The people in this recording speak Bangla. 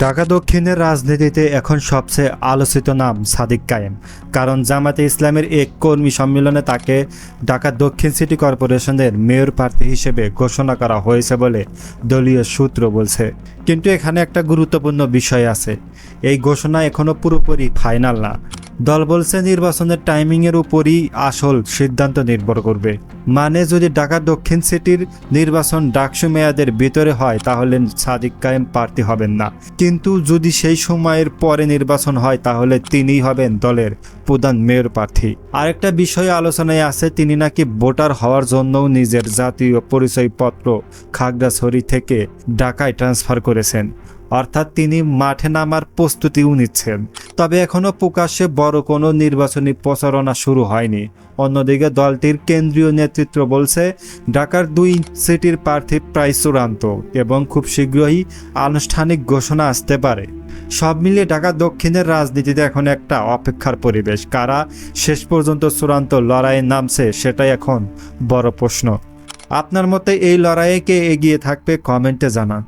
ঢাকা দক্ষিণের রাজনীতিতে এখন সবচেয়ে আলোচিত নাম সাদিক কায়েম, কারণ জামাতে ইসলামের এক কর্মী সম্মেলনে তাকে ঢাকা দক্ষিণ সিটি কর্পোরেশনের মেয়র প্রার্থী হিসেবে ঘোষণা করা হয়েছে বলে দলীয় সূত্র বলছে। কিন্তু এখানে একটা গুরুত্বপূর্ণ বিষয় আছে, এই ঘোষণা এখনও পুরোপুরি ফাইনাল না। দল বলছে নির্বাচনের টাইমিংয়ের উপরই আসল সিদ্ধান্ত নির্ভর করবে। মানে যদি ঢাকা দক্ষিণ সিটির নির্বাচন ডাকসু মেয়াদের ভিতরে হয় তাহলে সাদিক কায়েম প্রার্থী হবেন না, কিন্তু যদি সেই সময়ের পরে নির্বাচন হয় তাহলে তিনিই হবেন দলের প্রধান মেয়র প্রার্থী। আরেকটা বিষয় আলোচনায় আছে, তিনি নাকি ভোটার হওয়ার জন্যও নিজের জাতীয় পরিচয়পত্র খাগড়াছড়ি থেকে ঢাকায় ট্রান্সফার করেছেন, অর্থাৎ তিনি মাঠে নামার প্রস্তুতিও নিচ্ছেন। তবে এখনও প্রকাশ্যে বড় কোনো নির্বাচনী প্রচারণা শুরু হয়নি। অন্যদিকে দলটির কেন্দ্রীয় নেতৃত্ব বলছে ঢাকার 2 সিটির প্রার্থী প্রায় চূড়ান্ত এবং খুব শীঘ্রই আনুষ্ঠানিক ঘোষণা আসতে পারে। সব মিলিয়ে ঢাকা দক্ষিণের রাজনীতিতে এখন একটা অপেক্ষার পরিবেশ। কারা শেষ পর্যন্ত চূড়ান্ত লড়াইয়ে নামছে সেটাই এখন বড় প্রশ্ন। আপনার মতে এই লড়াইয়ে কে এগিয়ে থাকবে, কমেন্টে জানান।